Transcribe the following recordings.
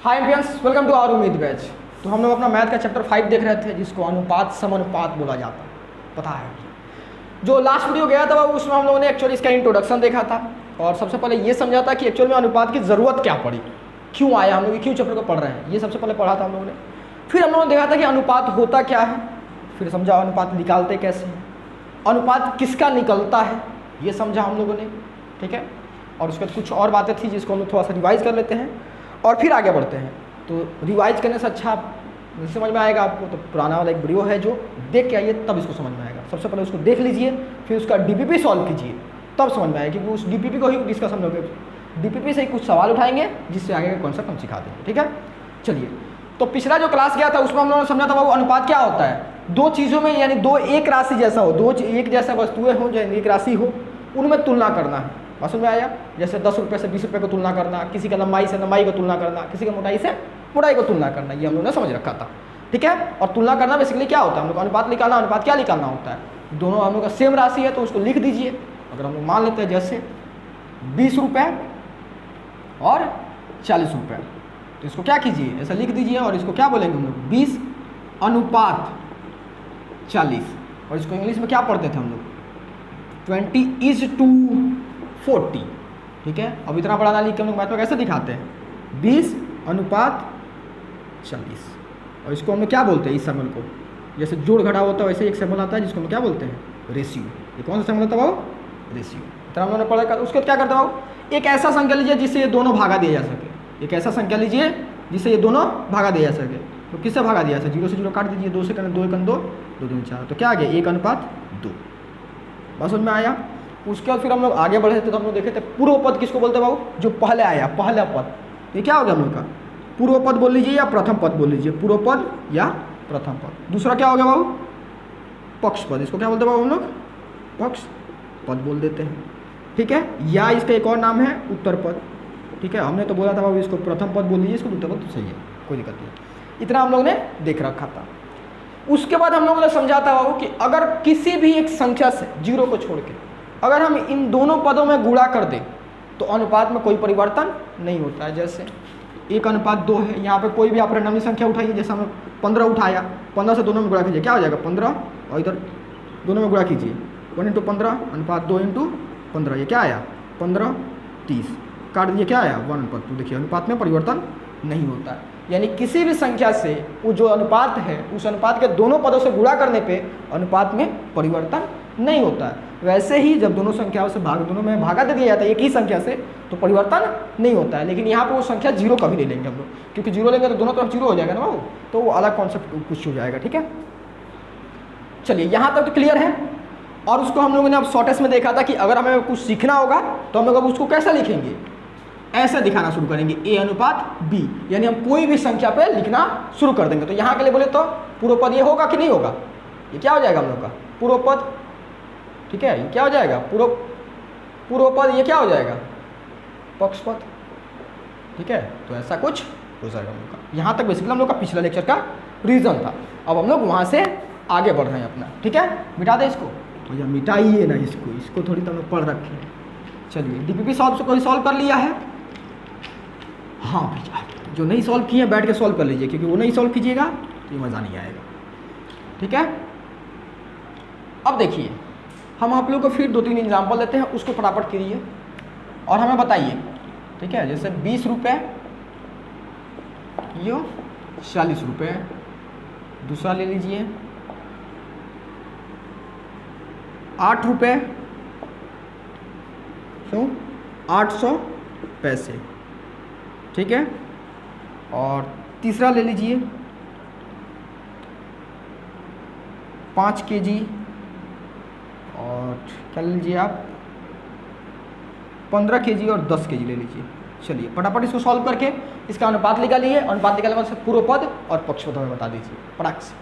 Hi एम्पियंस, welcome to our उम्मीद batch. तो हम लोग अपना मैथ का चैप्टर 5 देख रहे थे, जिसको अनुपात समानुपात बोला जाता है। पता है जो लास्ट वीडियो गया था उसमें हम लोगों ने एक्चुअली इसका इंट्रोडक्शन देखा था और सबसे पहले ये समझा था कि एक्चुअल में अनुपात की ज़रूरत क्या पड़ी, क्यों आया, हम लोग क्यों चैप्टर को पढ़ रहे हैं, ये सबसे पहले पढ़ा था हम लोगों ने। फिर हम लोगों ने देखा था कि अनुपात होता क्या है, फिर समझा अनुपात निकालते कैसे हैं, अनुपात किसका निकलता है ये समझा हम लोगों ने, ठीक है। और उसके बाद कुछ और बातें थी जिसको हम लोग थोड़ा सा रिवाइज़ कर लेते हैं और फिर आगे बढ़ते हैं। तो रिवाइज करने से अच्छा समझ में आएगा आपको, तो पुराना वाला एक वीडियो है जो देख के आइए तब इसको समझ में आएगा। सबसे पहले उसको देख लीजिए, फिर उसका डीपीपी सॉल्व कीजिए, तब समझ में आएगा, क्योंकि उस डीपीपी को ही डिस्कस हम लोग डीपीपी से ही कुछ सवाल उठाएंगे जिससे आगे का कॉन्सेप्ट हम सिखा देंगे, ठीक है। चलिए, तो पिछला जो क्लास गया था उसमें हम लोगों ने समझा था वो अनुपात क्या होता है, दो चीज़ों में यानी दो एक राशि जैसा हो, दो एक जैसा वस्तुएं हो जो एक राशि हो, उनमें तुलना करना है। समझ में आया? जैसे 10 रुपये से 20 रुपये को तुलना करना, किसी का लंबाई से लंबाई को तुलना करना, किसी का मोटाई से मोटाई को तुलना करना, ये हम लोगों ने समझ रखा था, ठीक है। और तुलना करना बेसिकली क्या होता है, हम लोग अनुपात निकालना, अनुपात क्या निकालना होता है, दोनों हम लोग का सेम राशि है तो उसको लिख दीजिए। अगर हम लोग मान लेते हैं जैसे 20 रुपये और 40 रुपये, तो इसको क्या कीजिए, ऐसा लिख दीजिए और इसको क्या बोलेंगे हम लोग, 20 अनुपात 40, और इसको इंग्लिश में क्या पढ़ते थे हम लोग, 20:40, ठीक है। अब इतना बड़ा ना लिख के हम लोग मैथ में कैसे दिखाते हैं, 20 अनुपात 40, और इसको हम लोग क्या बोलते हैं, इस समल को, जैसे जोड़ घटा होता है वैसे एक समल आता है जिसको हम क्या बोलते हैं, रेशियो। ये कौन सा समल होता है बाबू, रेशियो। इतना हम लोगों ने पढ़ा। उसके बाद क्या करते हो, एक ऐसा संख्या लीजिए जिससे ये दोनों भागा दिया जा सके, एक ऐसा संख्या लीजिए जिससे ये दोनों भागा दिया जा सके। तो किससे भागा दिया जाए, 0 से 0 काट दीजिए, 2 से 2, 1 2, 2 3 4, तो क्या आ गया 1:2। बस समझ में आया। उसके बाद फिर हम लोग आगे बढ़े थे तो हम लोग देखे थे पूर्व पद किसको बोलते हैं बाबू, जो पहले आया पहला पद, ये क्या हो गया हम लोग का, पूर्व पद बोल लीजिए या प्रथम पद बोल लीजिए, पूर्व पद या प्रथम पद। दूसरा क्या हो गया बाबू, पक्ष पद, इसको क्या बोलते हैं बाबू हम लोग, पक्ष पद बोल देते हैं, ठीक है। या इसका एक और नाम है उत्तर पद, ठीक है। हमने तो बोला था बाबू इसको प्रथम पद बोल लीजिए, इसको उत्तर पद, तो सही है, कोई दिक्कत नहीं। इतना हम लोग ने देख रखा था। उसके बाद हम लोगों ने समझा था बाबू कि अगर किसी भी एक संख्या से 0 को छोड़ के अगर हम इन दोनों पदों में गुणा कर दें तो अनुपात में कोई परिवर्तन नहीं होता है। जैसे 1:2 है, यहाँ पे कोई भी आप रैंडमली संख्या उठाइए, जैसे हमने 15 उठाया, 15 से दोनों में गुणा कीजिए, क्या हो जाएगा 15, और इधर दोनों में गुणा कीजिए, 1:15:2, ये क्या आया 15, 30, काट दीजिए, क्या आया 1:2। देखिए अनुपात में परिवर्तन नहीं होता है, यानी किसी भी संख्या से वो जो अनुपात है उस अनुपात के दोनों पदों से गुणा करने पे अनुपात में परिवर्तन नहीं होता है। वैसे ही जब दोनों संख्याओं से दोनों में भागा दे दिया जाता है एक ही संख्या से तो परिवर्तन नहीं होता है। लेकिन यहाँ पे वो संख्या 0 कभी नहीं लेंगे हम लोग, क्योंकि 0 लेंगे तो दोनों तरफ 0 हो जाएगा ना बाबू, तो वो अलग कॉन्सेप्ट कुछ हो जाएगा, ठीक है। चलिए, यहाँ तक तो क्लियर है। और उसको हम लोगों ने अब शॉर्टेस्ट में देखा था कि अगर हमें कुछ सीखना होगा तो हम लोग अब उसको कैसे लिखेंगे, ऐसे दिखाना शुरू करेंगे, A/B, यानी हम कोई भी संख्या पे लिखना शुरू कर देंगे। तो यहाँ के लिए बोले तो पूर्व पद ये होगा कि नहीं होगा, ये क्या हो जाएगा हम लोग का पूर्व पद, ठीक है। ये क्या हो जाएगा पूर्व पद, ये क्या हो जाएगा पक्ष पद, ठीक है। तो ऐसा कुछ हो जाएगा हम लोग का। यहाँ तक बेसिकली हम लोग का पिछला लेक्चर का रीजन था। अब हम लोग वहाँ से आगे बढ़ रहे हैं अपना, ठीक है। मिटा दे इसको, तो या मिटाइए ना इसको थोड़ी तो हम लोग पढ़ रखे हैं। चलिए, डीपीपी सॉल्व से कोई सॉल्व कर लिया है, हाँ भैया, जो नहीं सॉल्व किए बैठ के सॉल्व कर लीजिए, क्योंकि वो नहीं सॉल्व कीजिएगा तो ये मज़ा नहीं आएगा, ठीक है। अब देखिए, हम आप लोगों को फिर 2-3 एग्जाम्पल देते हैं, उसको फटाफट कीजिए और हमें बताइए, ठीक है। जैसे 20 रुपये, यो 40 रुपये। दूसरा ले लीजिए 8 रुपये, क्यों 800 पैसे, ठीक है। और तीसरा ले लीजिए 5 kg, और क्या ले लीजिए आप 15 kg और 10 kg ले लीजिए। चलिए फटाफट इसको सॉल्व करके इसका अनुपात निकालिए, अनुपात निकालने के बाद पूर्व पद और पक्ष पद हमें बता दीजिए फटाक से,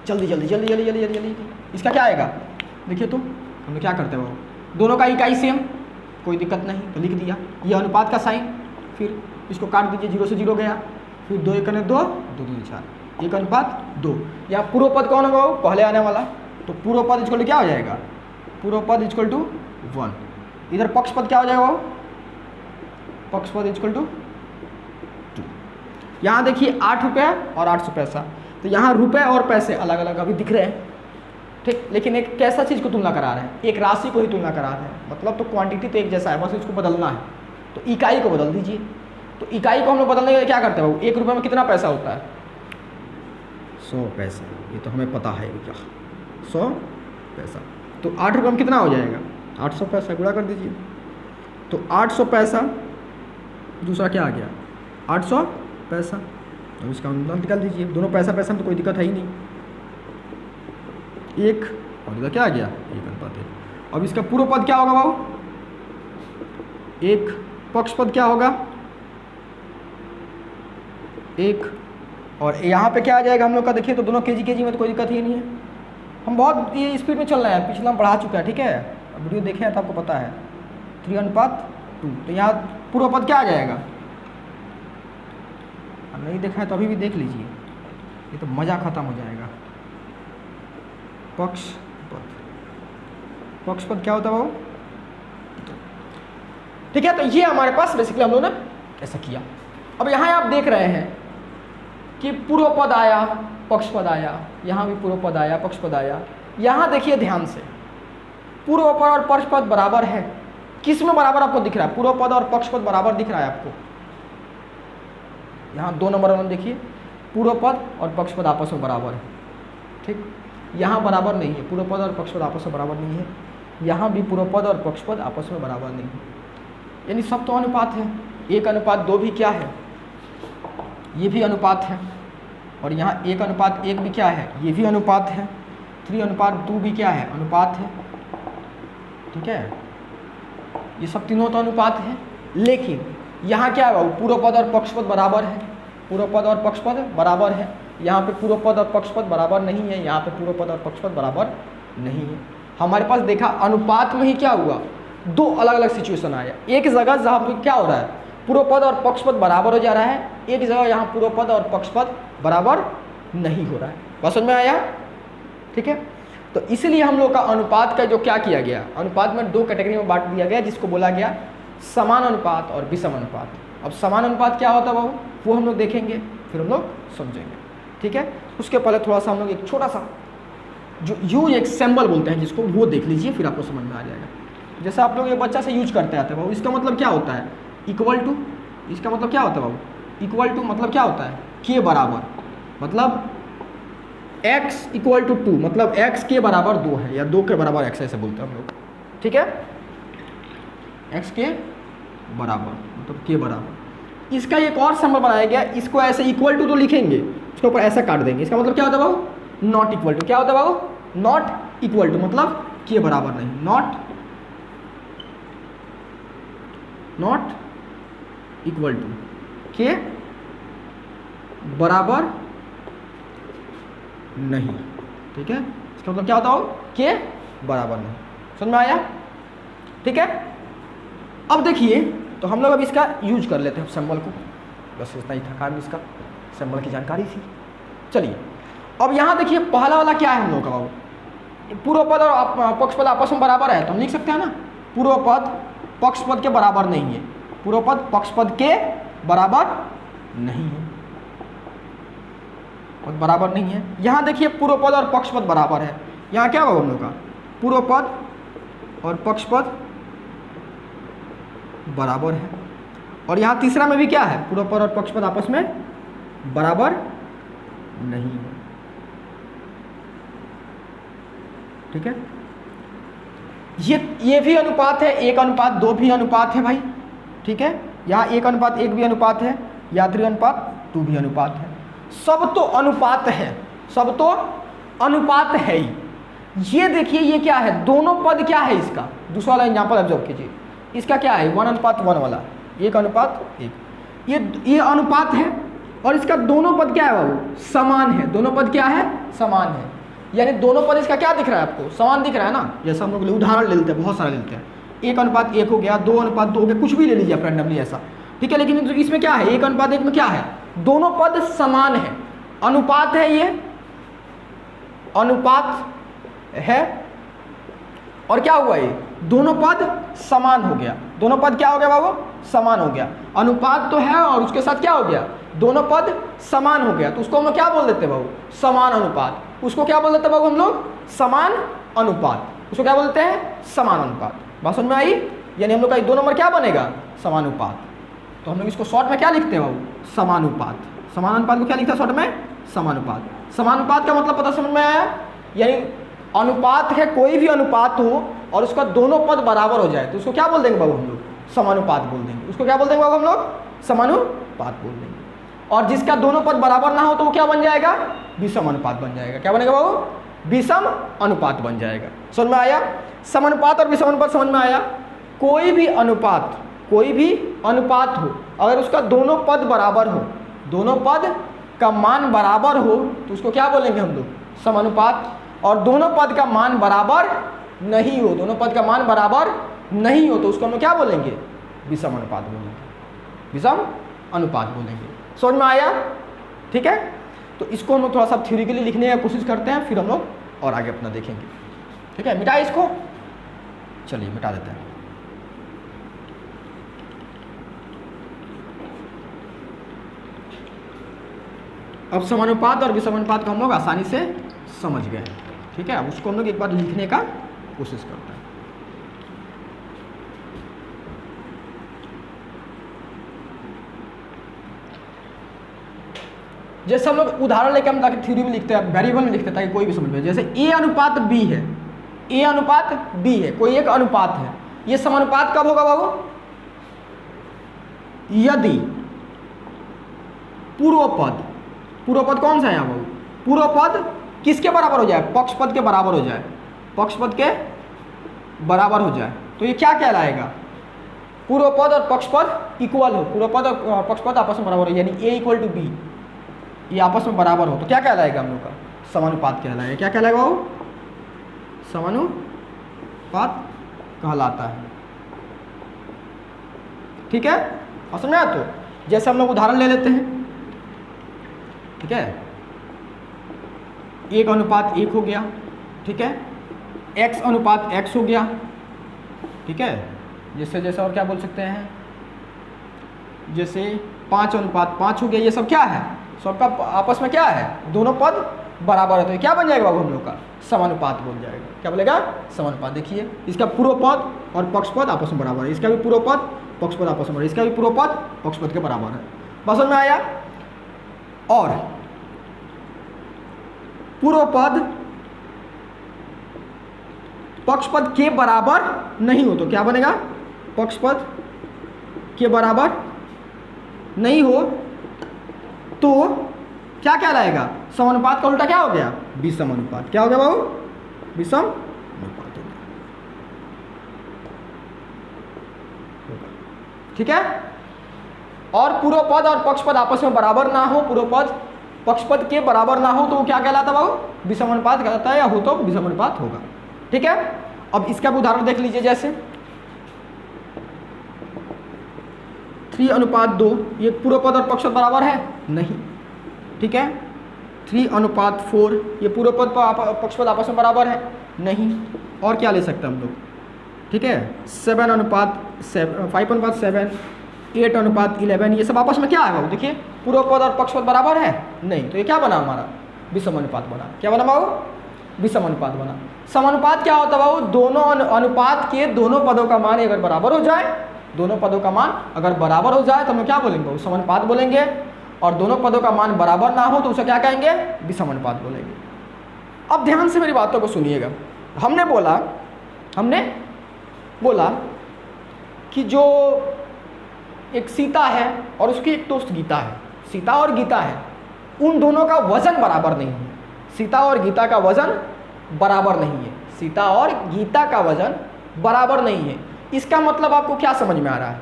जल्दी जल्दी जल्दी जल्दी जल्दी जल्दी जल्दी। इसका क्या आएगा देखिए, तो हम लोग क्या करते हैं वो दोनों का इकाई सेम, कोई दिक्कत नहीं, तो लिख दिया ये अनुपात का साइन, फिर इसको काट दीजिए, 0 से 0 गया, फिर 2 × 2, 2 3 4, 1:2। यहाँ पूर्व पद कौन होगा, पहले आने वाला, तो पूर्व पद इक्वल टू क्या हो जाएगा, पूर्व पद इक्वल टू 1। इधर पक्ष पद क्या हो जाएगा, पक्ष पद इक्वल टू 2। यहाँ देखिए 8 रुपये और 800 पैसा, तो यहाँ रुपए और पैसे अलग अलग अभी दिख रहे हैं, ठीक। लेकिन एक कैसा चीज़ को तुलना करा रहे हैं, एक राशि को ही तुलना करा रहे हैं, मतलब तो क्वांटिटी तो एक जैसा है, बस इसको बदलना है। तो इकाई को बदल दीजिए। तो इकाई को हम लोग बदलने के लिए क्या करते हैं बाबू, 1 रुपये में कितना पैसा होता है, 100 पैसा। ये तो हमें पता है क्या, 100 पैसा। तो 8 रुपये में कितना हो जाएगा, 800 पैसा, गुणा कर दीजिए। तो 800 पैसा, दूसरा क्या आ गया 800 पैसा, अब इसका अनुपात निकाल दीजिए। दोनों पैसा पैसा में तो कोई दिक्कत है ही नहीं, 1 और इधर क्या आ गया 1 अनुपात 1। अब इसका पूर्व पद क्या होगा बाबू, 1, पक्ष पद क्या होगा 1, और यहाँ पे क्या आ जाएगा हम लोग का, देखिए तो दोनों केजी में तो कोई दिक्कत ही नहीं है। हम बहुत ये स्पीड में चल रहे हैं, पिछला हम बढ़ा चुका है, ठीक है। वीडियो देखे हैं तो आपको पता है 3:2। तो यहाँ पूर्व पद क्या आ जाएगा, नहीं देखा है तो अभी भी देख लीजिए, ये तो मज़ा ख़त्म हो जाएगा। पक्ष पद क्या होता है वो, ठीक है। तो ये हमारे पास बेसिकली हम लोग ने ऐसा किया। अब यहाँ आप देख रहे हैं कि पूर्व पद आया, पक्ष पद आया, यहाँ भी पूर्व पद आया, पक्ष पद आया। यहाँ देखिए ध्यान से, पूर्व पद और पक्ष पद बराबर है। किस में बराबर आपको दिख रहा है, पूर्व पद और पक्ष पद बराबर दिख रहा है आपको। यहाँ 2 नंबर में देखिए, पूर्व पद और पक्ष पद आपस में बराबर है, ठीक। यहाँ बराबर नहीं है, पूर्व पद और पक्ष पद आपस में बराबर नहीं है। यहाँ भी पूर्व पद और पक्ष पद आपस में बराबर नहीं है, यानी सब तो अनुपात है। 1:2 भी क्या है, ये भी अनुपात है। और यहाँ 1:1 भी क्या है, ये भी अनुपात है। 3:2 भी क्या है, अनुपात है, ठीक है। ये सब तीनों तो अनुपात है। लेकिन यहाँ क्या है बाबू, पूर्व पद और पक्ष पद बराबर है, पूर्व पद और पक्ष पद बराबर है। यहाँ पे पूर्व पद और पक्ष पद बराबर नहीं है, यहाँ पे पूर्व पद और पक्ष पद बराबर नहीं है। हमारे पास देखा अनुपात में ही क्या हुआ, 2 अलग अलग सिचुएशन आया। एक जगह जहाँ पे क्या हो रहा है, पूर्व पद और पक्ष पद बराबर हो जा रहा है, एक जगह यहाँ पूर्व पद और पक्ष पद बराबर नहीं हो रहा है। बात समझ में आया, ठीक है। तो इसलिए हम लोग का अनुपात का जो क्या किया गया, अनुपात में 2 कैटेगरी में बांट दिया गया, जिसको बोला गया समान अनुपात और विषम अनुपात। अब समान अनुपात क्या होता है बाबू, वो हम लोग देखेंगे, फिर हम लोग समझेंगे, ठीक है। उसके पहले थोड़ा सा हम लोग एक छोटा सा जो यूज एक सिंबल बोलते हैं जिसको, वो देख लीजिए, फिर आपको समझ में आ जाएगा। जैसे आप लोग ये बच्चा से यूज करते आते हैं बाबू, इसका मतलब क्या होता है, इक्वल टू। इसका मतलब क्या होता है बाबू, इक्वल टू मतलब क्या होता है, के बराबर, मतलब x = 2, मतलब x के बराबर 2 है, या 2 के बराबर x, ऐसे बोलते हैं हम लोग, ठीक है। x के बराबर मतलब के बराबर। इसका एक और सिंबल बनाया गया, इसको ऐसे इक्वल टू तो लिखेंगे, इसके ऊपर ऐसा काट देंगे। इसका मतलब क्या होता है बाबू, नॉट इक्वल टू। क्या होता है बाबू, नॉट इक्वल टू, मतलब के बराबर नहीं, नॉट इक्वल टू, के बराबर नहीं, ठीक है। इसका मतलब क्या होता हो, के बराबर नहीं। समझ में आया, ठीक है। अब देखिए, तो हम लोग अब इसका यूज कर लेते हैं सिंबल को, बस इतना ही था काम, इसका सिंबल की जानकारी थी। चलिए अब यहाँ देखिए, पहला वाला क्या है हम लोग का बाबू, पूर्व पद और पक्ष पद आपस में बराबर है, तो हम लिख सकते हैं ना, पूर्व पद पक्ष पद के बराबर नहीं है, पूर्व पद पक्ष पद के बराबर नहीं है, पद बराबर नहीं है। यहाँ देखिए पूर्व पद और पक्ष पद बराबर है, यहाँ क्या होगा हम लोग का, पूर्व पद और पक्ष पद बराबर है। और यहाँ तीसरा में भी क्या है, पूर्व पद और पक्ष पद आपस में बराबर नहीं है, ठीक है। ये भी अनुपात है, 1:2 भी अनुपात है भाई, ठीक है। यहाँ 1:1 भी अनुपात है, या 3:2 भी अनुपात है। सब तो अनुपात है, सब तो अनुपात है ही। ये देखिए, ये क्या है, दोनों पद क्या है इसका, दूसरा वाला एग्जाम्पल ऑब्जर्व कीजिए, इसका क्या है 1:1 वाला, 1:1। ये अनुपात है, और इसका दोनों पद क्या है बाबू, समान है। दोनों पद क्या है, समान है, यानी दोनों पद इसका क्या दिख रहा है आपको, समान दिख रहा है ना। जैसा हम लोग उदाहरण ले लेते हैं, बहुत सारे लेते हैं, 1:1 हो गया, 2:2 हो गया, कुछ भी ले लीजिए आप रैंडमली ऐसा, ठीक है। लेकिन इसमें क्या है, 1:1 में क्या है, दोनों पद समान है, अनुपात है, ये अनुपात है। और क्या हुआ, ये दोनों पद समान हो गया, दोनों पद क्या हो गया बाबू, समान हो गया। अनुपात तो है और उसके साथ क्या हो गया, दोनों पद समान हो गया तो उसको हम लोग क्या बोल देते हैं बाबू? समान अनुपात। उसको क्या बोल देते हैं बाबू हम लोग? समान अनुपात। उसको क्या बोलते हैं? समान अनुपात। बात समझ में आई? यानी हम लोग का 2 नंबर क्या बनेगा? समानुपात। तो हम लोग इसको शॉर्ट में क्या लिखते हैं बाबू? समानुपात। समानुपात को क्या लिखते हैं शॉर्ट में? समानुपात। समानुपात का मतलब पता समझ में आया? यानी अनुपात है, कोई भी अनुपात हो और उसका दोनों पद बराबर हो जाए तो उसको क्या बोल देंगे बाबू हम लोग? समानुपात बोल देंगे। उसको क्या बोल देंगे बाबू हम लोग? समानुपात बोल देंगे। और जिसका दोनों पद बराबर ना हो तो वो क्या बन जाएगा? विषम अनुपात बन जाएगा। क्या बनेगा बाबू? विषम अनुपात बन जाएगा। समझ में आया? समानुपात और विषम अनुपात समझ में आया? कोई भी अनुपात हो अगर उसका दोनों पद बराबर हो, दोनों पद का मान बराबर हो तो उसको क्या बोलेंगे हम लोग? समानुपात। और दोनों पद का मान बराबर नहीं हो, दोनों पद का मान बराबर नहीं हो तो उसको हम लोग क्या बोलेंगे? विषम अनुपात बोलेंगे। विषम अनुपात बोलेंगे। समझ में आया? ठीक है, तो इसको हम लोग थोड़ा सा थ्योरेटिकली लिखने की कोशिश करते हैं, फिर हम लोग और आगे अपना देखेंगे। ठीक है, मिटाए इसको, चलिए मिटा देते हैं। अब समानुपात और विषम अनुपात को हम लोग आसानी से समझ गए। ठीक है, अब उसको हम लोग एक बार लिखने का कोशिश करते हैं। जैसे हम लोग उदाहरण लेके हम ताकि थ्योरी में लिखते हैं, वेरिएबल में लिखते हैं ताकि कोई भी समझ में। जैसे A अनुपात B है, A अनुपात B है, कोई एक अनुपात है। ये समानुपात कब होगा बाबू? यदि पूर्व पद कौन सा है यहाँ बाबू? पूर्व पद किसके बराबर हो जाए? पक्ष पद के बराबर हो जाए। पक्ष पद के बराबर हो जाए तो ये क्या कहलाएगा? पूर्व पद और पक्ष पद इक्वल हो, पूर्व पद और पक्ष पद आपस में बराबर हो, यानी A = B, ये आपस में बराबर हो तो क्या कहलाएगा हम लोग का? समानुपात कहलाएगा। क्या कहलाएगा वो? समानुपात कहलाता है। ठीक है, और समझ में आया? तो जैसे हम लोग उदाहरण ले लेते हैं। ठीक है, 1:1 हो गया। ठीक है, x अनुपात x हो गया। ठीक है, जैसे जैसे और क्या बोल सकते हैं, जैसे 5:5 हो गया। ये सब क्या है? सबका आपस में क्या है? दोनों पद बराबर है तो ये क्या बन जाएगा बाबू हम लोग का? समानुपात बन जाएगा। क्या बोलेगा? समानुपात। देखिए इसका पूर्व पद और पक्ष पद आपस में बराबर है, इसका भी पूर्व पद पक्ष पद आपस में बराबर है, इसका भी पूर्व पद पक्ष पद के बराबर है। समझ में आया? और पूर्व पद पक्ष पद के बराबर नहीं हो तो क्या बनेगा? पक्ष पद के बराबर नहीं हो तो क्या कहलाएगा? समानुपात का उल्टा क्या हो गया? विषम अनुपात। क्या हो गया बाबू? विषम अनुपात हो गया। ठीक है, और पूर्व पद और पक्ष पद आपस में बराबर ना हो, पूर्व पद पक्ष पद के बराबर ना हो तो वो क्या कहलाता बाबू? विषम अनुपात कहलाता है, या हो तो विषम अनुपात होगा। ठीक है, अब इसका उदाहरण देख लीजिए। जैसे 3:2, ये पूर्व पद और पक्ष पद बराबर है? नहीं। ठीक है, 3:4, ये पूर्व पद पक्ष पद आपस में बराबर है? नहीं। और क्या ले सकते हैं हम लोग? ठीक है, 5:7, 8:11, ये सब आपस में क्या है बाबू? देखिए पूर्व पद और पक्ष पद बराबर है? नहीं। तो ये क्या बना हमारा? विषम अनुपात बना। क्या बना बाबू? विषम अनुपात बना। समानुपात क्या होता है बाबू? दोनों अनुपात के दोनों पदों का मान अगर बराबर हो जाए, दोनों पदों का मान अगर बराबर हो जाए तो हम क्या बोलेंगे? समानुपात बोलेंगे। और दोनों पदों का मान बराबर ना हो तो उसे क्या कहेंगे? विषम अनुपात बोलेंगे। अब ध्यान से मेरी बातों को सुनिएगा। हमने बोला कि जो एक सीता है और उसकी एक दोस्त गीता है, सीता और गीता है, उन दोनों का वजन बराबर नहीं है। सीता और गीता का वजन बराबर नहीं है, सीता और गीता का वजन बराबर नहीं है। इसका मतलब आपको क्या समझ में आ रहा है?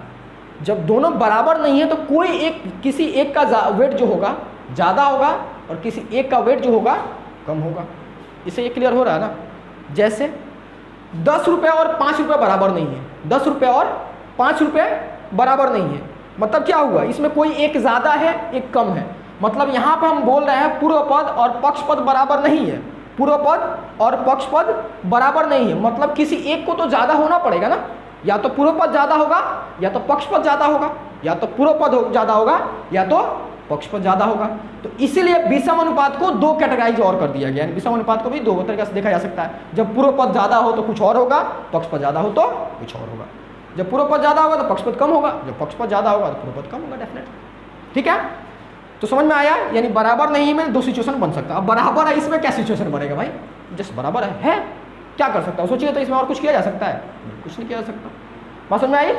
जब दोनों बराबर नहीं है तो कोई एक, किसी एक का वेट जो होगा ज़्यादा होगा और किसी एक का वेट जो होगा कम होगा। इसे ये क्लियर हो रहा है ना? जैसे 10 रुपये और 5 रुपये बराबर नहीं है, 10 रुपये और 5 रुपये बराबर नहीं है, मतलब क्या हुआ? इसमें कोई एक ज़्यादा है एक कम है। मतलब यहाँ पर हम बोल रहे हैं पूर्व पद और पक्ष पद बराबर नहीं है, पूर्व पद और पक्ष पद बराबर नहीं है। मतलब किसी एक को तो ज़्यादा होना पड़ेगा ना, या तो पूर्व पद ज़्यादा होगा या तो पक्ष पद ज़्यादा होगा, या तो पूर्व पद ज़्यादा होगा या तो पक्षपद ज़्यादा होगा। तो इसीलिए विषम अनुपात को दो कैटेगराइज और कर दिया गया है। विषम अनुपात को भी दो तरीके से देखा जा सकता है। जब पूर्व पद ज़्यादा हो तो कुछ और होगा, पक्षपद ज़्यादा हो तो कुछ और होगा। जब पूर्व पद ज़्यादा होगा तो पक्षपद कम होगा, जब पक्षपद ज़्यादा होगा तो पूर्व पद कम होगा डेफिनेटली। ठीक है, तो समझ में आया? यानी बराबर नहीं में दो सिचुएशन बन सकता है। अब बराबर है, इसमें क्या सिचुएशन बनेगा भाई? जस्ट बराबर है क्या कर सकता हूँ? सोचिए तो इसमें और कुछ किया जा सकता है? कुछ नहीं किया जा सकता। बात समझ में आई?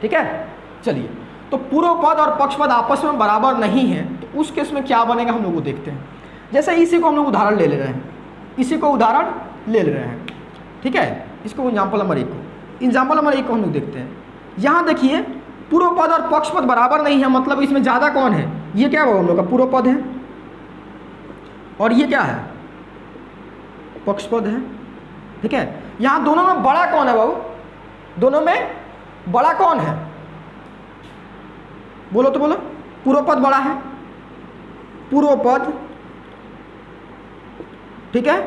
ठीक है, चलिए। तो पूर्व पद और पक्षपद आपस में बराबर नहीं है तो उस केस में क्या बनेगा हम लोग वो देखते हैं। जैसे इसी को हम लोग उदाहरण ले रहे हैं, इसी को उदाहरण ले रहे हैं। ठीक है, इसको एग्जाम्पल नंबर 1 को, एग्जाम्पल नंबर 1 को हम लोग देखते हैं। यहाँ देखिए पूर्व पद और पक्षपद बराबर नहीं है, मतलब इसमें ज़्यादा कौन है? ये क्या होगा हम लोग का? पूर्व पद है, और ये क्या है? पक्षपद है। ठीक है, यहाँ दोनों में बड़ा कौन है बाबू? दोनों में बड़ा कौन है? बोलो तो बोलो। पूर्व पद बड़ा है, पूर्व पद। ठीक है,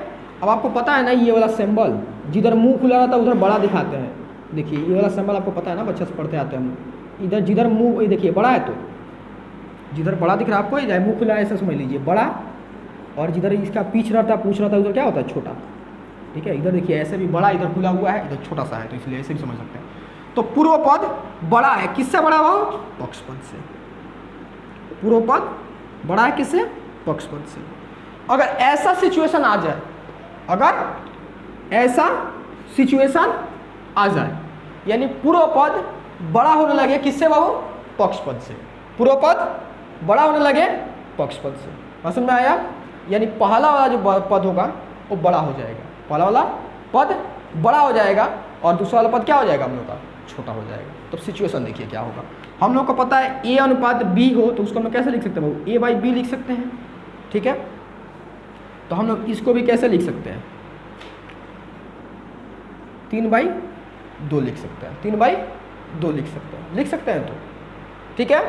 अब आपको पता है ना ये वाला सिंबल, जिधर मुंह खुला रहता है उधर बड़ा दिखाते हैं। देखिए ये वाला सिंबल आपको पता है ना, बच्चे से पढ़ते आते हैं हम। इधर जिधर मुंह, देखिए बड़ा है तो जिधर बड़ा दिख रहा है आपको, इधर मुंह खुला है ऐसा समझ लीजिए बड़ा, और जिधर इसका पीछ रहता है, पूछ रहता है, उधर क्या होता है? छोटा। ठीक है, इधर देखिए ऐसे भी बड़ा, इधर खुला हुआ है, इधर छोटा सा है, तो इसलिए ऐसे भी समझ सकते हैं। तो पूर्व पद बड़ा है, किससे बड़ा हो? पक्षपद से। पूर्व पद बड़ा है किससे? पक्षपद से। अगर ऐसा सिचुएशन आ जाए, अगर ऐसा सिचुएशन आ जाए, यानी पूर्व पद बड़ा होने लगे किससे बाबू? पक्षपद से। पूर्व पद बड़ा होने लगे पक्षपद से। समझ में आया? यानी पहला वाला जो पद होगा वो बड़ा हो जाएगा, पहला वाला पद बड़ा हो जाएगा और दूसरा वाला पद क्या हो जाएगा हम लोग का? छोटा हो जाएगा। तो सिचुएशन देखिए क्या होगा। हम लोग को पता है ए अनुपात बी हो तो उसको हम लोग कैसे लिख सकते हैं बाबू? ए बाई बी लिख सकते हैं। ठीक है, तो हम लोग इसको भी कैसे लिख सकते हैं? 3/2 लिख सकते हैं, 3/2 लिख सकते हैं, लिख सकते हैं तो। ठीक है,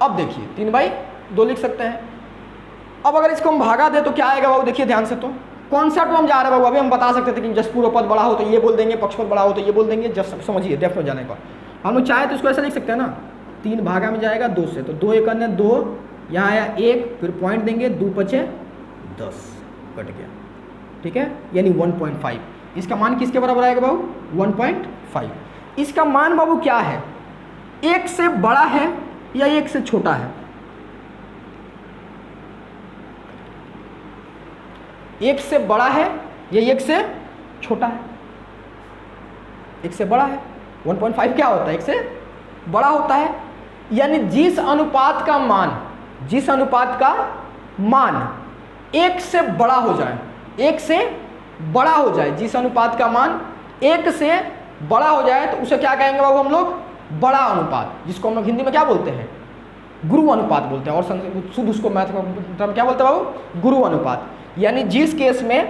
अब देखिए 3/2 लिख सकते हैं। अब अगर इसको हम भागा दे तो क्या आएगा बाबू? देखिए ध्यान से, तो कॉन्सेप्ट में हम जा रहे हैं बाबू। अभी हम बता सकते थे कि जस्ट पूर्व पद बड़ा हो तो ये बोल देंगे, पक्षपद बड़ा हो तो ये बोल देंगे। जस्ट समझिए, डेप्थ में जाने पर हम लोग चाहे तो इसको ऐसे लिख सकते हैं ना, 3 भागा में जाएगा 2 से, तो 2 1 2, यहाँ आया 1, फिर पॉइंट देंगे, 2 5 10 कट गया। ठीक है, यानी 1.5। इसका मान किसके बराबर आएगा बाबू? 1.5। इसका मान बाबू क्या है? 1 से बड़ा है या 1 से छोटा है? 1 से बड़ा है या 1 से छोटा है? 1 से बड़ा है। 1.5 क्या होता है? 1 से बड़ा होता है। यानी जिस अनुपात का मान, जिस अनुपात का मान 1 से बड़ा हो जाए, 1 से बड़ा हो जाए, जिस अनुपात का मान 1 से बड़ा हो जाए तो उसे क्या कहेंगे बाबू हम लोग? बड़ा अनुपात, जिसको हम लोग हिंदी में क्या बोलते हैं? गुरु अनुपात बोलते हैं, और शुद्ध उसको मैथ में क्या बोलते हैं बाबू? गुरु अनुपात। यानी जिस केस में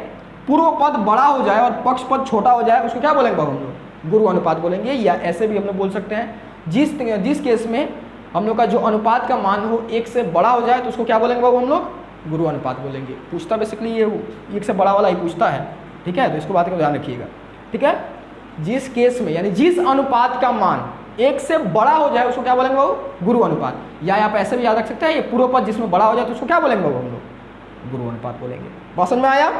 पूर्व पद बड़ा हो जाए और पक्ष पद छोटा हो जाए उसको क्या बोलेंगे बाबू हम लोग? गुरु अनुपात बोलेंगे। या ऐसे भी हम लोग बोल सकते हैं जिस केस में हम लोग का जो अनुपात का मान हो 1 से बड़ा हो जाए तो उसको क्या बोलेंगे बाबू हम लोग? गुरु अनुपात बोलेंगे। पूछता बेसिकली ये 1 से बड़ा वाला ही पूछता है। ठीक है, तो इसको बात का ध्यान रखिएगा। ठीक है, जिस केस में यानी जिस अनुपात का मान 1 से बड़ा हो जाए उसको क्या बोलेंगे बाबू? गुरु अनुपात। या आप ऐसे भी याद रख सकते हैं ये पूर्व पद जिसमें बड़ा हो जाए तो उसको क्या बोलेंगे बाबू हम लोग? गुरु अनुपात बोलेंगे। बात समझ में आया?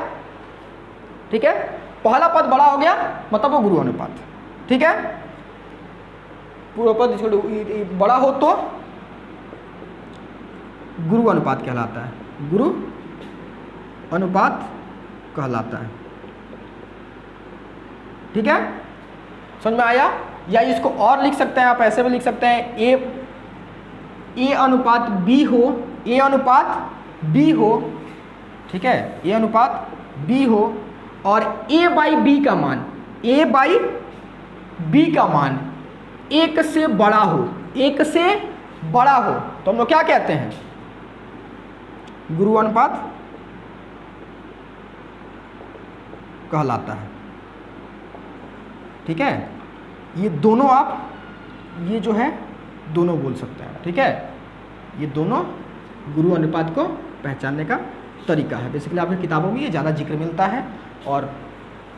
ठीक है, पहला पद बड़ा हो गया मतलब वो गुरु अनुपात। ठीक है, पूर्व पद जिसको बड़ा हो तो गुरु अनुपात कहलाता है, गुरु अनुपात कहलाता है। ठीक है, समझ में आया? या इसको और लिख सकते हैं आप, ऐसे भी लिख सकते हैं ए अनुपात बी हो, ए अनुपात बी हो। ठीक है, ए अनुपात बी हो और ए बाई बी का मान, ए बाई बी का मान 1 से बड़ा हो, 1 से बड़ा हो तो हम लोग क्या कहते हैं? गुरु अनुपात कहलाता है। ठीक है, ये दोनों आप ये जो है दोनों बोल सकते हैं। ठीक है, ये दोनों गुरु अनुपात को पहचानने का तरीका है। बेसिकली आपकी किताबों में ये ज़्यादा जिक्र मिलता है और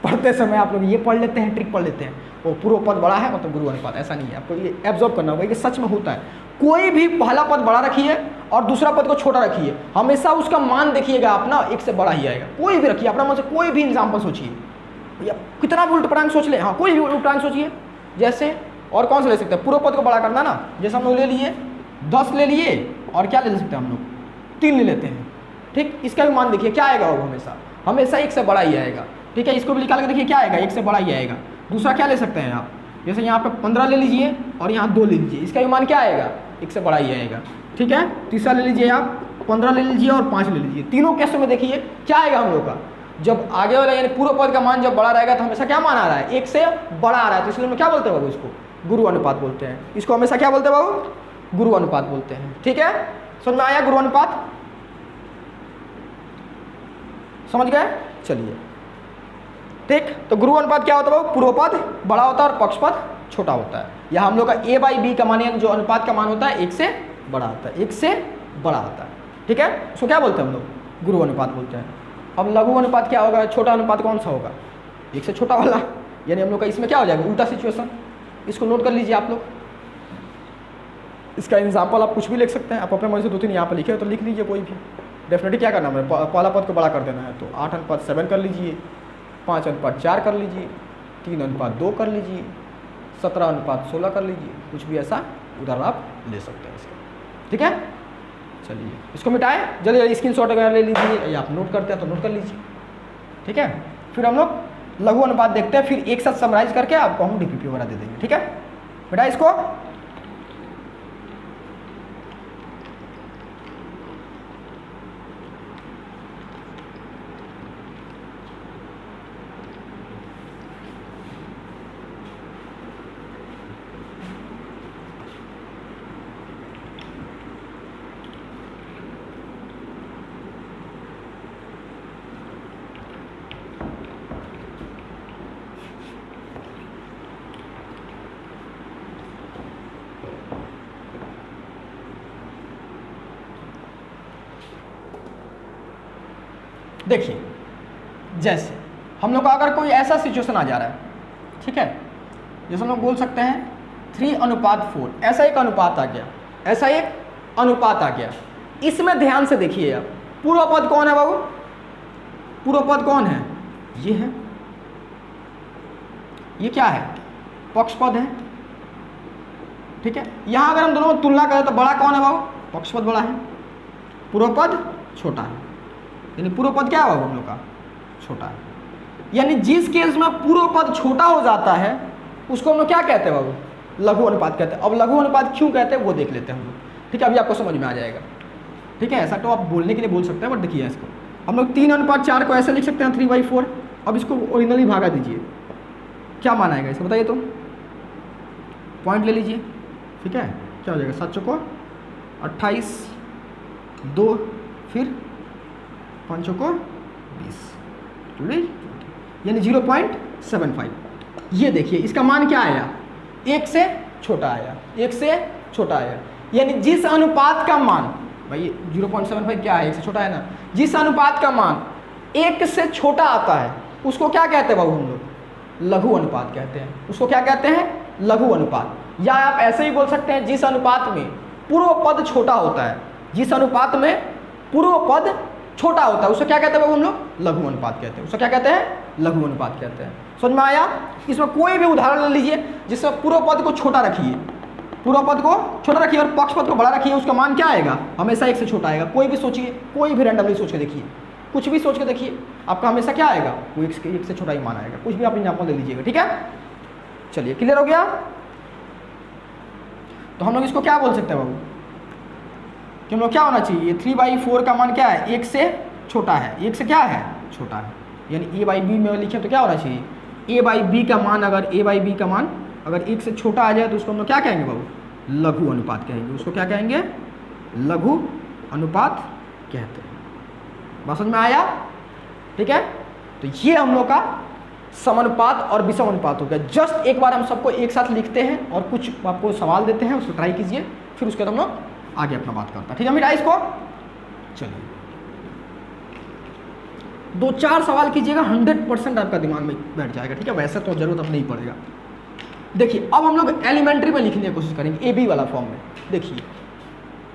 पढ़ते समय आप लोग ये पढ़ लेते हैं, ट्रिक पढ़ लेते हैं, वो पूर्व पद बड़ा है मतलब गुरु अनुपात, ऐसा नहीं है। आपको ये एब्जॉर्ब करना होगा कि सच में होता है। कोई भी पहला पद बड़ा रखिए और दूसरा पद को छोटा रखिए, हमेशा उसका मान देखिएगा आप ना एक से बड़ा ही आएगा। कोई भी रखिए, अपना मन से कोई भी एग्जाम्पल सोचिए, भैया कितना भी उल्ट सोच ले, हाँ कोई भी उल्ट सोचिए। जैसे और कौन सा ले सकते हैं, पूर्व पद को बड़ा करना ना, जैसे हम लोग ले लिए 10 ले लिए और क्या ले सकते हैं हम लोग 3 ले लेते हैं, ठीक। इसका भी मान देखिए क्या आएगा, वो हमेशा 1 से बड़ा ही आएगा, ठीक है। इसको भी निकाल के देखिए क्या आएगा, 1 से बड़ा ही आएगा। दूसरा क्या ले सकते हैं आप, जैसे यहाँ पे 15 ले लीजिए और यहाँ 2 ले लीजिए, इसका भी मान क्या आएगा, 1 से बड़ा ही आएगा, ठीक है। तीसरा ले लीजिए आप 15 ले लीजिए और 5 ले लीजिए। तीनों केसों में देखिए क्या आएगा हम लोग का, जब आगे वाला यानी पूर्व पद का मान जब बड़ा रहेगा तो हमेशा क्या मान आ रहा है, 1 से बड़ा आ रहा है, तो इसलिए हम क्या बोलते हैं बाबू, इसको गुरु अनुपात बोलते हैं। इसको हमेशा क्या बोलते हैं बाबू, गुरु अनुपात बोलते हैं, ठीक है। समझ में आया गुरु अनुपात, समझ गए, चलिए ठीक। तो गुरु अनुपात क्या होता है बाबू, पूर्व पद बड़ा होता है और पक्ष पद छोटा होता है। या हम लोग का A/B का मान यानी जो अनुपात का मान होता है 1 से बड़ा होता है, 1 से बड़ा होता है, ठीक है। उसको क्या बोलते हैं हम लोग, गुरु अनुपात बोलते हैं। अब लघु अनुपात क्या होगा, छोटा अनुपात कौन सा होगा, 1 से छोटा वाला, यानी हम लोग का इसमें क्या हो जाएगा, उल्टा सिचुएशन। इसको नोट कर लीजिए आप लोग, इसका एग्जाम्पल आप कुछ भी लिख सकते हैं, आप अपने मन से 2-3 यहाँ पर लिखे हो तो लिख लीजिए कोई भी। डेफिनेटली क्या करना है, पहला पद को बड़ा कर देना है, तो 8:7 कर लीजिए, 5:4 कर लीजिए, 3:2 कर लीजिए, 17:16 कर लीजिए, कुछ भी ऐसा उदाहरण आप ले सकते हैं इसका, ठीक है। चलिए इसको मिटाएं, जल्दी स्क्रीनशॉट वगैरह ले लीजिए, या आप नोट करते हैं तो नोट कर लीजिए, ठीक है। फिर हम लोग लघु अनुपात देखते हैं, फिर एक साथ समराइज करके आपको हम DPP वगैरह दे देंगे, ठीक है। बेटा इसको देखिए, जैसे हम लोग का अगर कोई ऐसा सिचुएशन आ जा रहा है, ठीक है, जैसे हम लोग बोल सकते हैं 3:4, ऐसा एक अनुपात आ गया, ऐसा एक अनुपात आ गया। इसमें ध्यान से देखिए आप, पूर्व पद कौन है बाबू, पूर्व पद कौन है, ये है, ये क्या है, पक्ष पद है, ठीक है। यहाँ अगर हम दोनों में तुलना करें तो बड़ा कौन है बाबू, पक्ष पद बड़ा है, पूर्व पद छोटा है, यानी पूर्व पद क्या है हम लोग का, छोटा है। यानी जिस केस में पूर्व पद छोटा हो जाता है उसको हम लोग क्या कहते हैं बाबू, लघु अनुपात कहते हैं। अब लघु अनुपात क्यों कहते हैं वो देख लेते हैं हम लोग, ठीक है, अभी आपको समझ में आ जाएगा, ठीक है। ऐसा तो आप बोलने के लिए बोल सकते हैं, बट देखिए इसको हम लोग 3:4 को ऐसे लिख सकते हैं 3/4। अब इसको ओरिजिनली भागा दीजिए, क्या मान आएगा इसको बताइए, तो पॉइंट ले लीजिए, ठीक है, क्या हो जाएगा, 7 चौको 28, 2 फिर 5 चौको 20, यानी 0.75। ये देखिए इसका मान क्या आया, 1 से छोटा आया, 1 से छोटा आया। यानी जिस अनुपात का मान, भाई 0.75 क्या है, 1 से छोटा है ना, जिस अनुपात का मान 1 से छोटा आता है उसको क्या कहते हैं बाबू हम लोग, लघु अनुपात कहते हैं। उसको क्या कहते हैं, लघु अनुपात। या आप ऐसे ही बोल सकते हैं जिस अनुपात में पूर्व पद छोटा होता है, जिस अनुपात में पूर्व पद छोटा होता है उसको क्या कहते हैं बाबू हम लोग, लघु अनुपात कहते हैं। उसको क्या कहते हैं, लघु अनुपात कहते हैं। समझ में आया। इसमें कोई भी उदाहरण ले लीजिए जिसमें पूर्व पद को छोटा रखिए, पूर्व पद को छोटा रखिए और पक्ष पद को बड़ा रखिए, उसका मान क्या आएगा, हमेशा 1 से छोटा आएगा। कोई भी सोचिए, कोई भी रैंडमली सोच के देखिए, कुछ भी सोच के देखिए, आपका हमेशा क्या आएगा, वो 1 से छोटा ही मान आएगा। कुछ भी आप एग्जाम्पल ले लीजिएगा, ठीक है। चलिए क्लियर हो गया। तो हम लोग इसको क्या बोल सकते हैं बाबू, कि हम लोग क्या होना चाहिए, 3/4 का मान क्या है, 1 से छोटा है, 1 से क्या है, छोटा है। यानी A/B में लिखे तो क्या होना चाहिए, A/B का मान, अगर A/B का मान अगर 1 से छोटा आ जाए तो उसको हम लोग क्या कहेंगे बाबू, लघु अनुपात कहेंगे। उसको क्या कहेंगे, लघु अनुपात कहते हैं। बात समझ में आया, ठीक है। तो ये हम लोग का समानुपात और विषम अनुपात हो गया। जस्ट एक बार हम सबको एक साथ लिखते हैं और कुछ आपको सवाल देते हैं, उसको ट्राई कीजिए, फिर उसके बाद हम लोग आगे अपना बात करता है, ठीक है। मिटा इसको, चलिए 2-4 सवाल कीजिएगा, 100% आपका दिमाग में बैठ जाएगा, ठीक है। वैसे तो जरूरत अब नहीं पड़ेगा। देखिए अब हम लोग एलिमेंट्री में लिखने की कोशिश करेंगे, ए बी वाला फॉर्म में। देखिए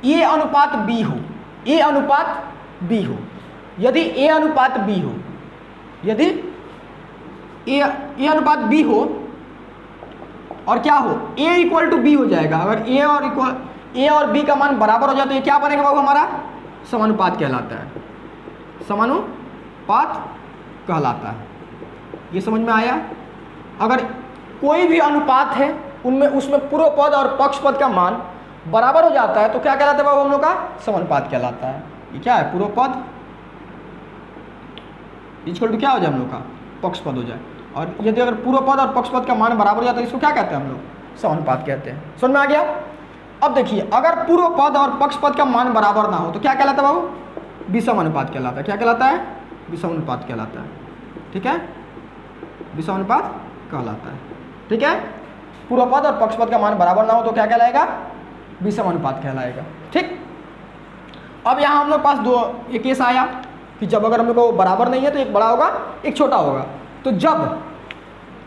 ए अनुपात बी हो, ए अनुपात बी हो, यदि ए अनुपात बी हो, यदि ए अनुपात बी हो और क्या हो, ए इक्वल टू बी हो जाएगा। अगर ए और बी का मान बराबर हो जाए तो ये क्या बनेगा बाबू, हमारा समानुपात कहलाता है, समानुपात कहलाता है। ये समझ में आया। अगर कोई भी अनुपात है उनमें उसमें पूर्व पद और पक्ष पद का मान बराबर हो जाता है तो क्या कहलाता है बाबू हम लोग का, समानुपात कहलाता है। ये क्या है, पूर्व पद इक्वल टू क्या हो जाए हम लोग का, पक्ष पद हो जाए। और यदि अगर पूर्व पद और पक्ष पद का मान बराबर हो जाता है इसको क्या कहते हैं हम लोग, समानुपात कहते हैं। समझ में आ गया। अब देखिए अगर पूर्व पद और पक्ष पद का मान बराबर ना हो तो क्या कहलाता है बाबू, विषम अनुपात कहलाता है। क्या कहलाता है, विषम अनुपात कहलाता है, ठीक है, विषम अनुपात कहलाता है, ठीक है। पूर्व पद और पक्ष पद का मान बराबर ना हो तो क्या कहलाएगा, विषम अनुपात कहलाएगा, ठीक। अब यहाँ हम लोग पास एक केस आया कि जब अगर हम लोग को बराबर नहीं है तो एक बड़ा होगा एक छोटा होगा। तो जब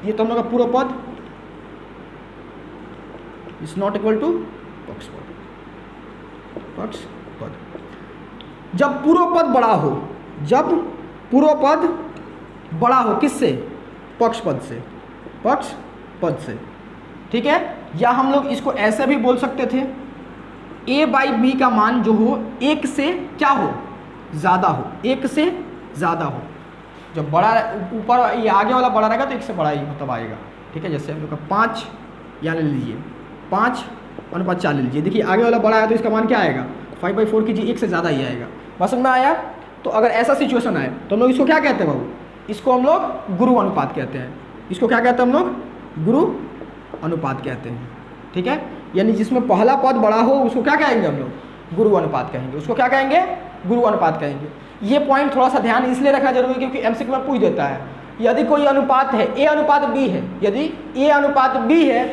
ये तो हम लोग का पूर्व पद इज नॉट इक्वल टू पक्ष पद, जब पूर्व पद बड़ा हो, जब पूर्व पद बड़ा हो किससे, पक्ष पद से, पक्ष पद से, ठीक है। या हम लोग इसको ऐसे भी बोल सकते थे, a बाई बी का मान जो हो एक से क्या हो, ज़्यादा हो, एक से ज़्यादा हो। जब बड़ा ऊपर ये आगे वाला बड़ा रहेगा तो एक से बड़ा ही मतलब आएगा, ठीक है। जैसे हम लोग का 5 या ले लीजिए 5:4 ले लीजिए। देखिए आगे वाला बड़ा है तो इसका मान क्या आएगा, 5/4 कीजिए, एक से ज़्यादा ही आएगा। बस में आया। तो अगर ऐसा सिचुएशन आए तो हम लोग इसको क्या कहते हैं बाबू, इसको हम लोग गुरु अनुपात कहते हैं। इसको क्या कहते हैं हम लोग, गुरु अनुपात कहते हैं, ठीक है। यानी जिसमें पहला पद बड़ा हो उसको क्या कहेंगे हम लोग, गुरु अनुपात कहेंगे, उसको क्या कहेंगे, गुरु अनुपात कहेंगे। ये पॉइंट थोड़ा सा ध्यान इसलिए रखना जरूरी है क्योंकि एमसीक्यू में पूछ देता है, यदि कोई अनुपात है ए अनुपात बी है, यदि ए अनुपात बी है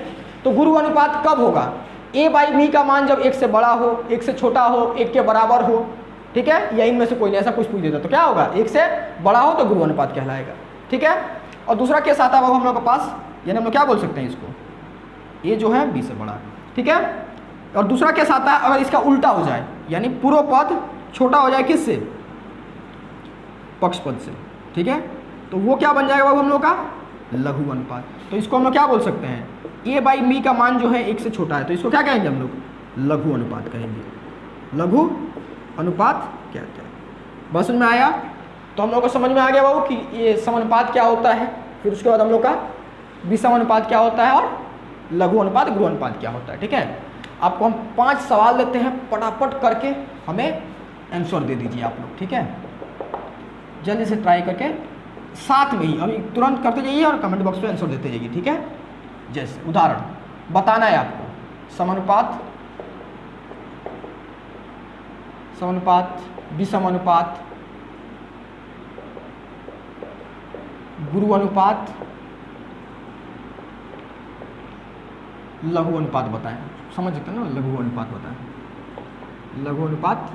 तो गुरु अनुपात कब होगा, ए बाई बी का मान जब एक से बड़ा हो, एक से छोटा हो, एक के बराबर हो, ठीक है। या इनमें से कोई नहीं, ऐसा कुछ पूछ देता तो क्या होगा, एक से बड़ा हो तो गुरु अनुपात कहलाएगा, ठीक है। और दूसरा केस आता है हम लोग के पास, यानी हम लोग क्या बोल सकते हैं इसको, ए जो है बी से बड़ा है, ठीक है। और दूसरा केस आता है अगर इसका उल्टा हो जाए, यानी पूर्व पद छोटा हो जाए किससे, पक्ष पद से, ठीक है। तो वो क्या बन जाएगा बाबू हम लोग का, लघु अनुपात। तो इसको हम लोग क्या बोल सकते हैं, ए बाई बी का मान जो है एक से छोटा है तो इसको क्या कहेंगे हम लोग, लघु अनुपात कहेंगे, लघु अनुपात कहते हैं। बस में आया। तो हम लोग को समझ में आ गया बाबू कि ये समानुपात क्या होता है, फिर उसके बाद हम लोग का विषम अनुपात क्या होता है और लघु अनुपात गुरु अनुपात क्या होता है, ठीक है। आपको हम 5 सवाल देते हैं, फटाफट करके हमें आंसर दे दीजिए आप लोग, ठीक है। जल्दी से ट्राई करके साथ में ही अभी तुरंत करते जाइए और कमेंट बॉक्स में आंसर देते जाइए, ठीक है। जैसे उदाहरण बताना है आपको, समानुपात, समानुपात, विषम अनुपात, गुरु अनुपात, लघु अनुपात बताएं। समझ सकते हैं ना, लघु अनुपात बताएं, लघु अनुपात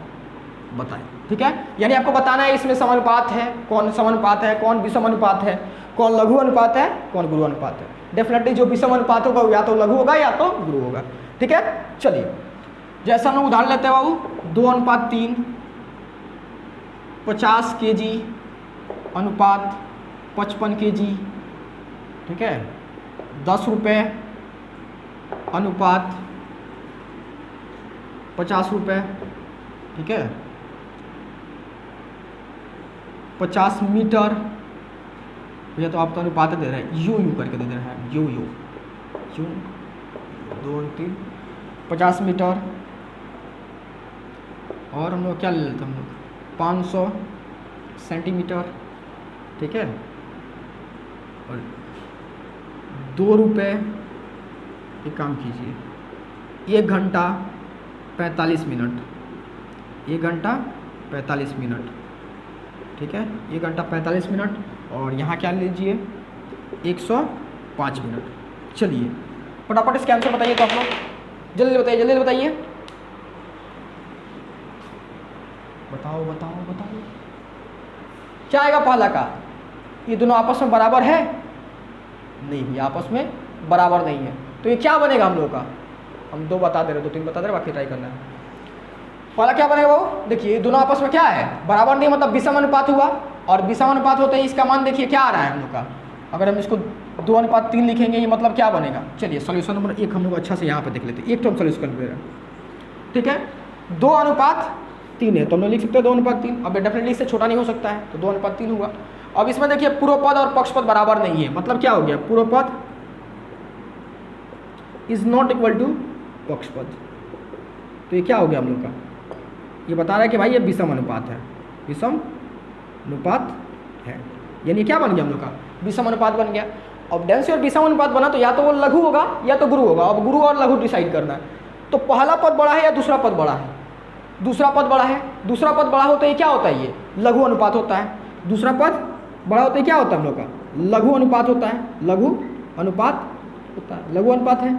बताएं, ठीक है। यानी आपको बताना है इसमें समानुपात है, कौन समानुपात है, कौन विषम अनुपात है, कौन लघु अनुपात है, कौन गुरु अनुपात है। डेफिनेटली जो विषम अनुपात होगा या तो लघु होगा या तो गुरु होगा, ठीक है। चलिए जैसा हम लोग उदाहरण लेते हैं बाबू, 2:3, 50 kg अनुपात 55 kg, ठीक है। 10 रुपये अनुपात 50 रुपये, ठीक है। 50 मीटर, भैया तो आप तो अनुपात दे रहे हैं, यू करके दे रहे हैं, यू 2 3 50 मीटर। और हम लोग क्या ले लेते हैं, हम लोग 500 सेंटीमीटर, ठीक है। और 2 रुपये, एक काम कीजिए, 1 घंटा 45 मिनट, 1 घंटा 45 मिनट, ठीक है। 1 घंटा 45 मिनट और यहाँ क्या लीजिए 105 मिनट। चलिए फटाफट इसके आंसर बताइए तो आप लोग, जल्दी बताइए, जल्दी बताइए, बताओ बताओ बताओ। क्या आएगा पहला का, ये दोनों आपस में बराबर है, नहीं भी आपस में बराबर नहीं है, तो ये क्या बनेगा हम लोग का, हम 2 बता दे रहे, 2-3 बता दे रहे, बाकी ट्राई करना है। पहला क्या बनेगा वो, देखिए दोनों आपस में क्या है, बराबर नहीं, मतलब विषम अनुपात हुआ, और विषम अनुपात होते ही इसका मान देखिए क्या आ रहा है हम लोग का, अगर हम इसको 2:3 लिखेंगे, ये मतलब क्या बनेगा। चलिए सॉल्यूशन नंबर 1 हम लोग अच्छा से यहाँ पे देख लेते हैं, एक तो हम सॉल्यूशन कर रहे हैं, ठीक है। 2:3 है तो हम लोग लिख सकते हैं 2:3, अब डेफिनेटली इससे छोटा नहीं हो सकता है, तो 2:3 हुआ। अब इसमें देखिए पूर्व पद और पक्ष पद बराबर नहीं है, मतलब क्या हो गया, पूर्व पद इज नॉट इक्वल टू पक्ष पद, तो ये क्या हो गया हम लोग का, ये बता रहा है कि भाई ये विषम अनुपात है, विषम अनुपात है, यानी क्या बन गया हम लोग का, विषम अनुपात बन गया। अब डेंसिटी और विषम अनुपात बना तो या तो वो लघु होगा या तो गुरु होगा, अब गुरु और लघु डिसाइड करना है, तो पहला पद बड़ा है या दूसरा पद बड़ा है, दूसरा पद बड़ा है, दूसरा पद बड़ा होता है क्या होता है, ये लघु अनुपात होता है, दूसरा पद बड़ा होता है क्या होता है हम लोग का, लघु अनुपात होता है, लघु अनुपात होता है, लघु अनुपात है,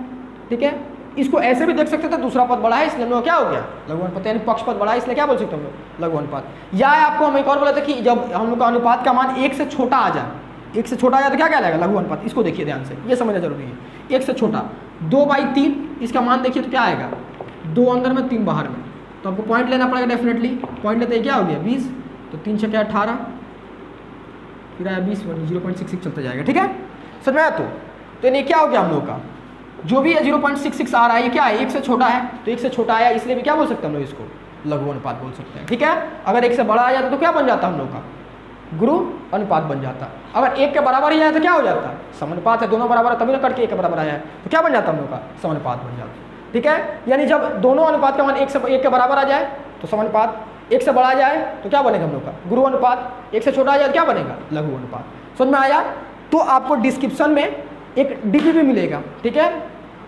ठीक है। इसको ऐसे भी देख सकते थे, दूसरा पद बड़ा है इसलिए हम लोग क्या हो गया, लघु अनुपात, यानी पक्ष पद बड़ा है इसलिए क्या बोल सकते हैं हम लोग, लघु अनुपात। या आपको हम एक और बोला था कि जब हम लोग का अनुपात का मान 1 से छोटा आ जाए, 1 से छोटा आ जाए तो क्या कहलाएगा, लघु अनुपात। इसको देखिए ध्यान से, ये समझना जरूरी है, 1 से छोटा 2/3 इसका मान देखिए तो क्या आएगा, 2 अंदर में 3 बाहर में, तो आपको पॉइंट लेना पड़ेगा डेफिनेटली, पॉइंट लेते क्या हो गया 20, तो 3 से क्या 18, फिर आया 20, 0.66 चलता जाएगा, ठीक है, समझ में आया। तो ये क्या हो गया हम लोग का, जो भी है 0.66 आ रहा है, ये क्या है 1 से छोटा है, तो 1 से छोटा आया इसलिए भी क्या बोल सकते हैं हम लोग, इसको लघु अनुपात बोल सकते हैं, ठीक है। अगर 1 से बड़ा आ जाता तो क्या बन जाता हम लोग का, गुरु अनुपात बन जाता। अगर 1 के बराबर ही आया तो क्या हो जाता, समानुपात है, दोनों बराबर है तभी ना करके 1 के बराबर आया है, तो क्या बन जाता हम लोग का, समानुपात बन जाता, ठीक है। यानी जब दोनों अनुपात का मान 1 के बराबर आ जाए तो समानुपात, 1 से बड़ा आ जाए तो क्या बनेगा हम लोग का, गुरु अनुपात, 1 से छोटा आ जाए तो क्या बनेगा, लघु अनुपात। समझ में आया। तो आपको डिस्क्रिप्शन में एक डीपीपी मिलेगा, ठीक है,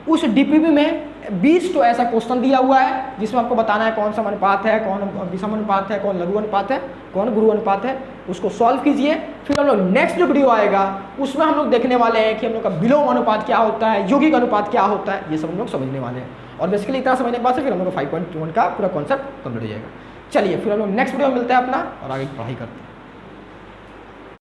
उस डीपीपी में 20 तो ऐसा क्वेश्चन दिया हुआ है जिसमें आपको बताना है कौन सा अनुपात है, कौन विषम अनुपात है, कौन लघु अनुपात है, कौन गुरु अनुपात है, उसको सॉल्व कीजिए। फिर हम लोग नेक्स्ट जो वीडियो आएगा उसमें हम लोग देखने वाले हैं कि हम लोग का विलोम अनुपात क्या होता है, यौगिक अनुपात क्या होता है, ये सब हम लोग समझने वाले हैं। और बेसिकली इतना समझने के बाद से फिर हम लोग 5.1 का पूरा कॉन्सेप्ट कंप्लीट हो जाएगा। चलिए फिर हम लोग नेक्स्ट वीडियो में मिलते हैं अपना और आगे पढ़ाई करते हैं।